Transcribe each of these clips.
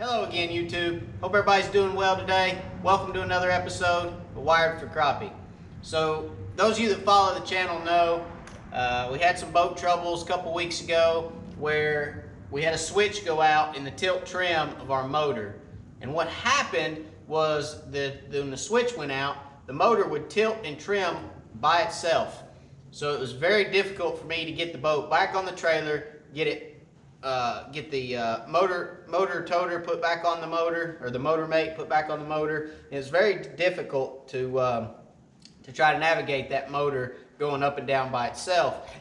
Hello again, YouTube. Hope everybody's doing well today. Welcome to another episode of Wired for Crappie. So, those of you that follow the channel know we had some boat troubles a couple weeks ago where we had a switch go out in the tilt trim of our motor. And what happened was that when the switch went out, the motor would tilt and trim by itself. So it was very difficult for me to get the boat back on the trailer, get the motor toter put back on the motor, or the motor mate put back on the motor. It was very difficult to try to navigate that motor going up and down by itself.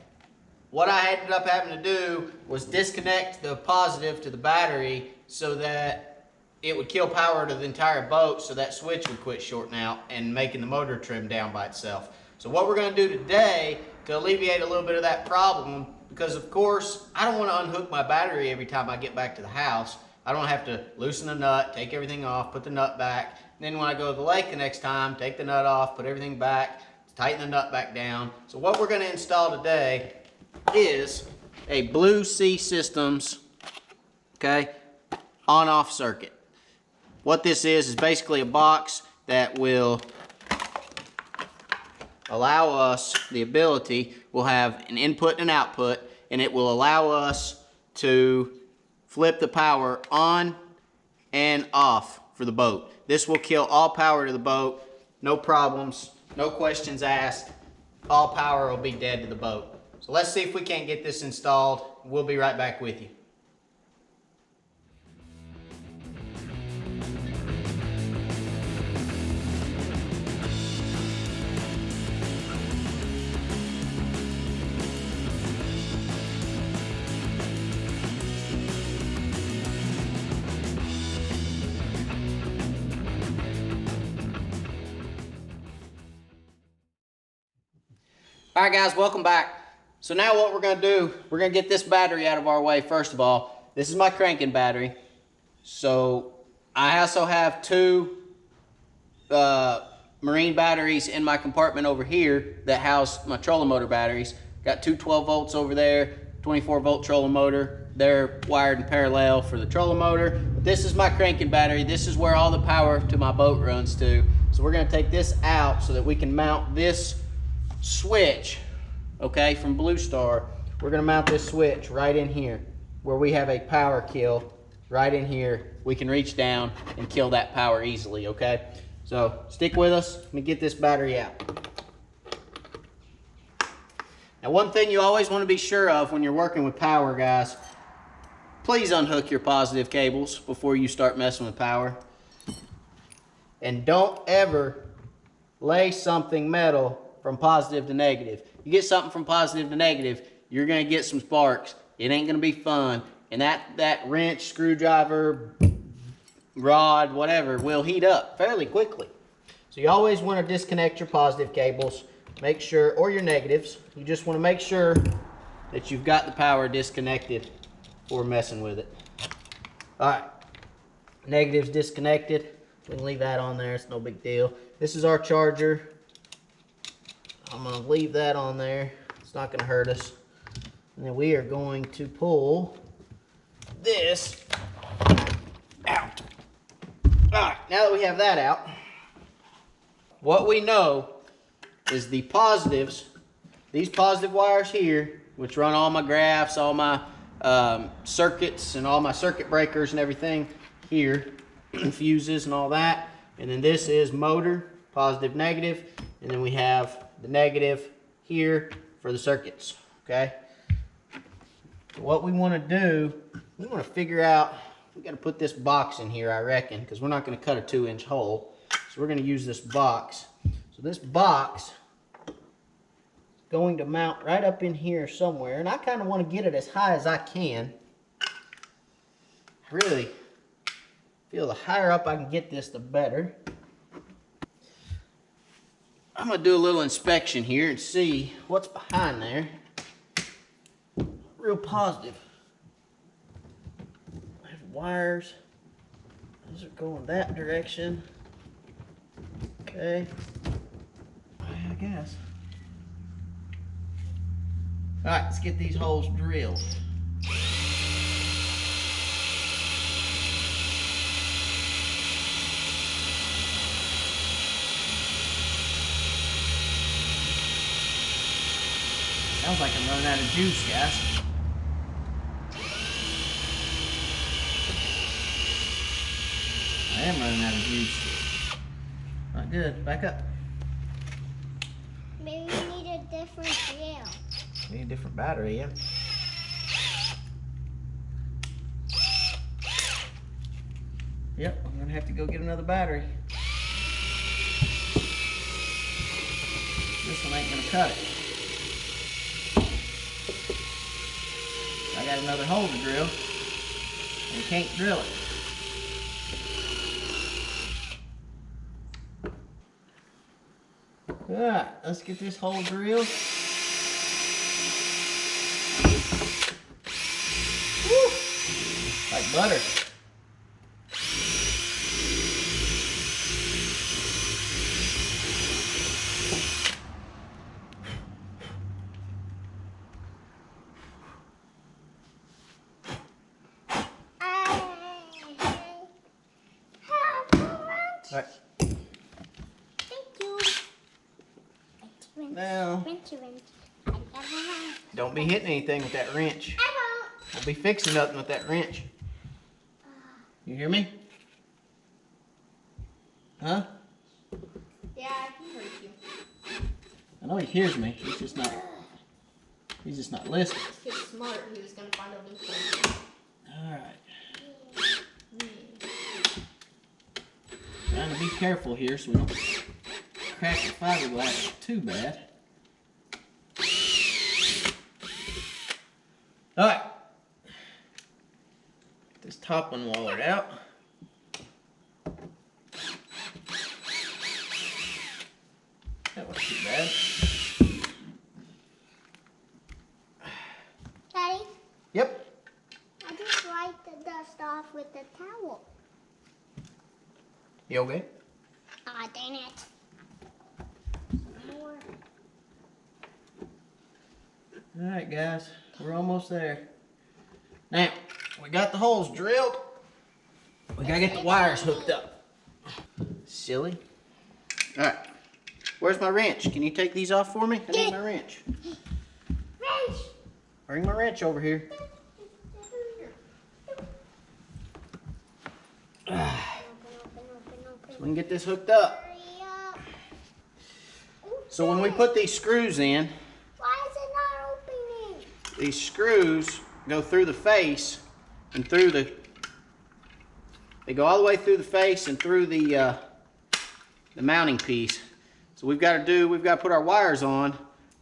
What I ended up having to do was disconnect the positive to the battery so that it would kill power to the entire boat, so that switch would quit shorting out and making the motor trim down by itself. So what we're going to do today to alleviate a little bit of that problem, because of course I don't want to unhook my battery every time I get back to the house. I don't have to loosen the nut, take everything off, put the nut back. And then when I go to the lake the next time, take the nut off, put everything back, tighten the nut back down. So what we're going to install today is a Blue Sea Systems, on-off circuit. What this is basically a box that will allow us the ability, we'll have an input and an output, and it will allow us to flip the power on and off for the boat. This will kill all power to the boat, no problems, no questions asked. All power will be dead to the boat. So let's see if we can't get this installed. We'll be right back with you. All right, guys, welcome back. So now what we're going to do, we're going to get this battery out of our way first of all. This is my cranking battery. So I also have two marine batteries in my compartment over here that house my trolling motor batteries. Got two 12 volts over there, 24 volt trolling motor. They're wired in parallel for the trolling motor. But this is my cranking battery. This is where all the power to my boat runs to. So we're going to take this out so that we can mount this switch, from Blue Star. We're going to mount this switch right in here where we have a power kill right in here. We can reach down and kill that power easily, So stick with us. Let me get this battery out. Now, one thing you always want to be sure of when you're working with power, guys, please unhook your positive cables before you start messing with power. And don't ever lay something metal from positive to negative. You get something from positive to negative, you're going to get some sparks. It ain't going to be fun. And that wrench, screwdriver, rod, whatever, will heat up fairly quickly. So you always want to disconnect your positive cables. Make sure, or your negatives. You just want to make sure that you've got the power disconnected before messing with it. All right, negatives disconnected. We can leave that on there. It's no big deal. This is our charger. I'm going to leave that on there. It's not going to hurt us. And then we are going to pull this out. Alright, now that we have that out, what we know is the positives, these positive wires here, which run all my graphs, all my circuits, and all my circuit breakers and everything here, fuses and all that. And then this is motor, positive, negative. And then we have the negative here for the circuits, So what we want to do, we want to figure out, we got to put this box in here, I reckon, because we're not going to cut a 2-inch hole. So we're going to use this box. So this box is going to mount right up in here somewhere, and I kind of want to get it as high as I can. I really feel the higher up I can get this, the better. I'm going to do a little inspection here and see what's behind there. Real positive. I have wires. Those are going that direction. I guess. Alright, let's get these holes drilled. Sounds like I'm running out of juice, guys. I am running out of juice. Not good. Back up. Maybe we need a different drill. Need a different battery, yeah. Yep, I'm gonna have to go get another battery. This one ain't gonna cut it. I got another hole to drill, and can't drill it. Alright, let's get this hole drilled. Woo! Like butter. Alright. Thank you. Now, don't be hitting anything with that wrench. I won't. Don't be fixing nothing with that wrench. You hear me? Huh? Yeah, I can hear you. I know he hears me. He's just not listening. He's smart. He was gonna find a loophole. Alright. Trying to be careful here so we don't crack the fiberglass too bad. Alright. Get this top one wallered out. That wasn't too bad. Daddy, Yep. I just wiped the dust off with the towel. You okay? Aw, dang it. More. Alright guys, we're almost there. Now, we got the holes drilled. We gotta get the wires hooked up. Silly. Alright, where's my wrench? Can you take these off for me? I need my wrench. Wrench! Bring my wrench over here. So we can get this hooked up. Hurry up. So when we put these screws in, Why is it not opening? these screws go through the face and through the, they go all the way through the face and through the mounting piece. So we've got to put our wires on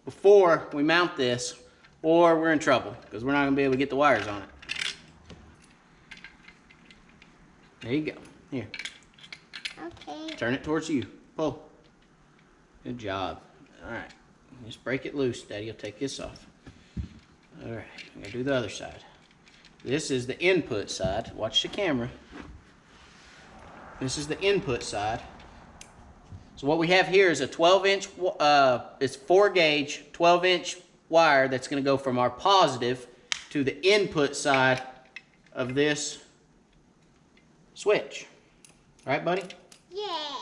before we mount this, or we're in trouble because we're not going to be able to get the wires on it. There you go. Here, Okay. turn it towards you. Pull. Good job. All right, just break it loose. Daddy will take this off. All right, I'm gonna do the other side. This is the input side. Watch the camera. This is the input side. So what we have here is a 12-inch, it's 4-gauge, 12-inch wire that's gonna go from our positive to the input side of this switch. All right, buddy? Yeah.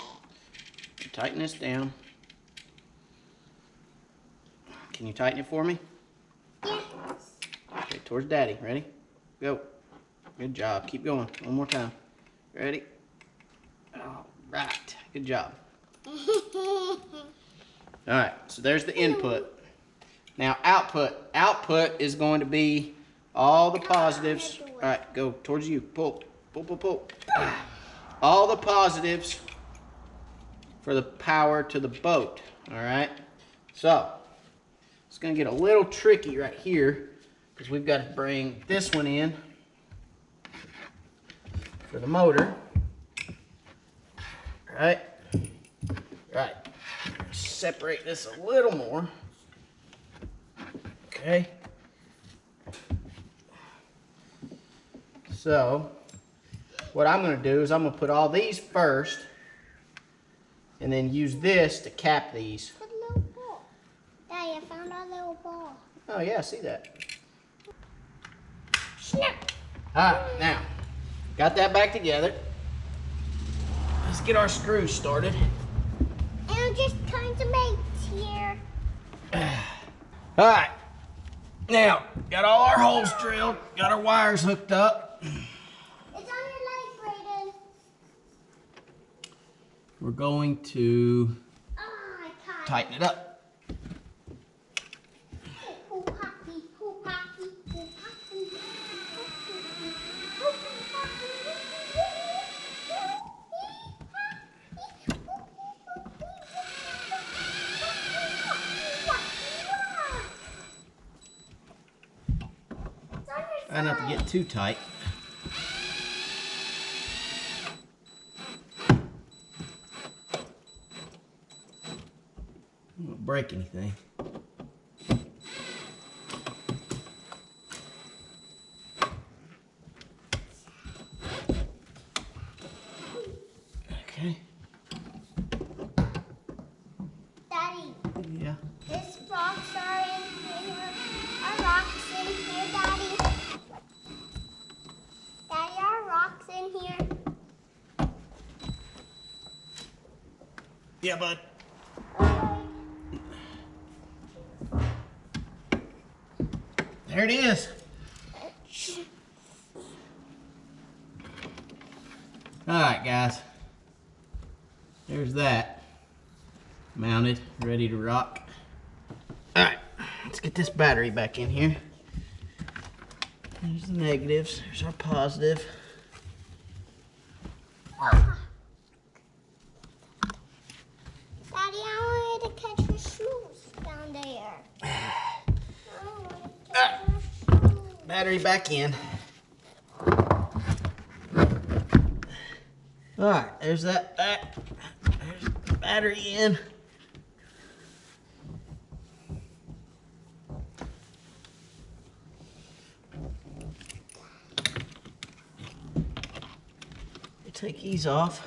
Tighten this down. Can you tighten it for me? Yes. Okay, towards Daddy. Ready? Go. Good job. Keep going. One more time. Ready? All right. Good job. All right. So there's the input. Now output. Output is going to be all the positives. All right. Go towards you. Pull. Pull, pull, pull. All the positives for the power to the boat. All right. So it's going to get a little tricky right here because we've got to bring this one in for the motor. Right? Right. Separate this a little more. Okay. So what I'm going to do is I'm going to put all these first and then use this to cap these. Put a little ball. Daddy, I found a little ball. Oh yeah, I see that. Snap. Alright, now, got that back together. Let's get our screws started. And I'm just trying to make here. Alright, Now, got all our holes drilled, got our wires hooked up. It's on your leg, Brayden. We're going to Oh, I can't. tighten it up. Hoo hockey, hoo hockey, hoo hockey, Try not to get too tight. Don't break anything. Okay. Daddy, Yeah. these rocks are in here. Are rocks in here, Daddy? Daddy, are rocks in here? Yeah, bud. There it is. All right, guys. There's that. Mounted, ready to rock. All right, let's get this battery back in here. There's the negatives. There's our positive. Daddy, I wanted to catch your shoes down there. I wanted to catch your shoes. Battery back in. All right, there's that back. There's the battery in. You take these off.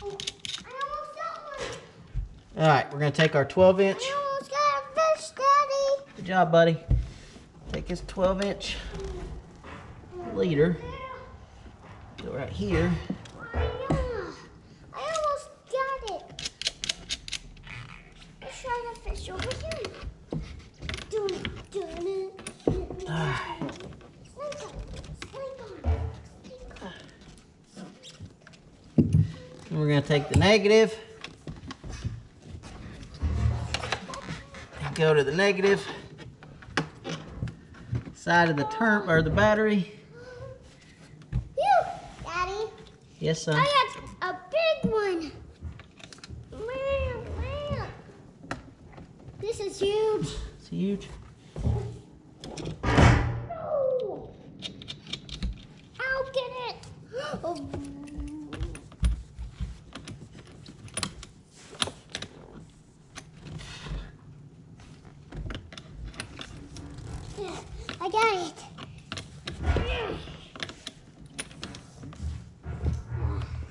Oh, I almost got one. All right, we're gonna take our 12-inch. I almost got a fish, Daddy. Good job, buddy. Take this 12-inch leader. Go right here. I almost got it. Let's try the fish over here. Doing it, doing it. Slink on, slink on. And we're gonna take the negative and go to the negative side of the or the battery. Phew, Daddy, Yes, son. I got a big one. Man. This is huge. It's huge. No. I'll get it. Oh. Yeah, I got it.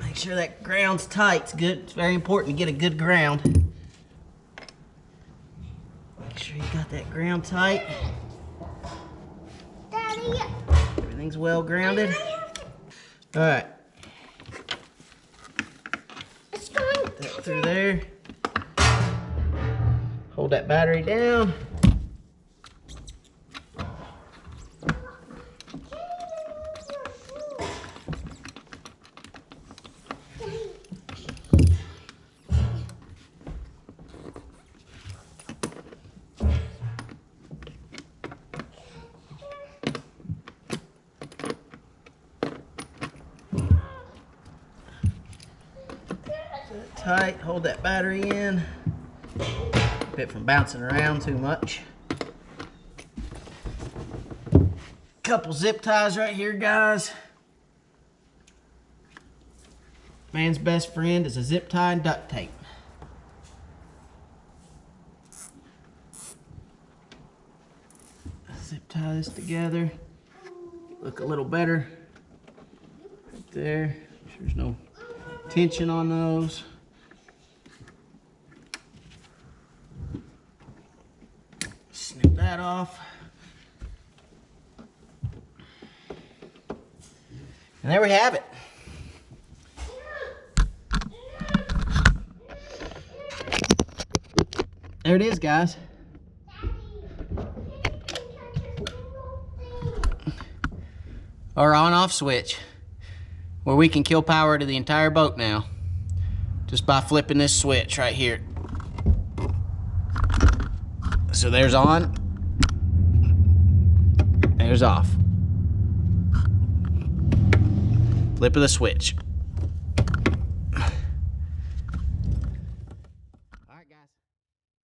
Make sure that ground's tight. It's good. It's very important to get a good ground. Make sure you got that ground tight. Daddy, Everything's well grounded. I have to- All right, it's going that through there. Hold that battery down. Tight, hold that battery in. Keep it from bouncing around too much. Couple zip ties right here, guys. Man's best friend is a zip tie and duct tape. Zip tie this together. Look a little better. Right there. Make sure there's no tension on those. Snip that off. And there we have it. There it is, guys. Our on-off switch, where we can kill power to the entire boat now, just by flipping this switch right here. So there's on, there's off. Flip of the switch.